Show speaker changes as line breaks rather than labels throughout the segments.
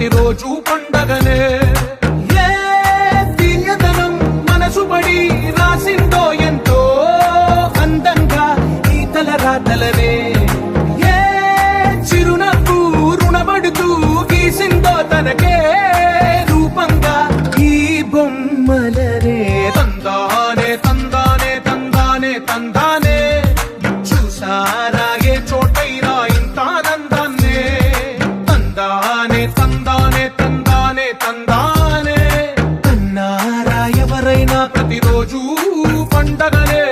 ప్రతిరోజు పండగనే. ఏ తీయదనం మనసు పడి రాసిందో ఎంతో అందంగా ఈ తలరాతలనే. ఏ చిరునవ్వు రుణపడుతూ గీసిందో తనకే రూపంగా ఈ బొమ్మలనే. తందానే తందానే తందానే తందానే చూసారాగే చోటైనా ఇంత ఆనందాన్నే. తందానే తందానే తందానే తందానే అన్నారా ఎవరైనా ప్రతిరోజు పండగనే.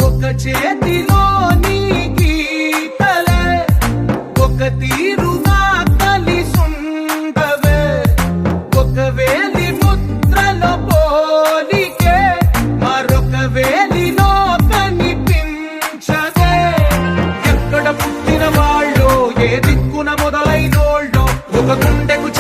ఒక చేతిలోని గీతలే ఒక తీరుగా కలిసుండవే. ఒక వేలి ముద్రలో పోలికే మరొక వేలిలో కనిపించదే. ఎక్కడ పుట్టిన వాళ్ళో ఏ దిక్కున మొదలైనోళ్ళో ఒక గుండెకు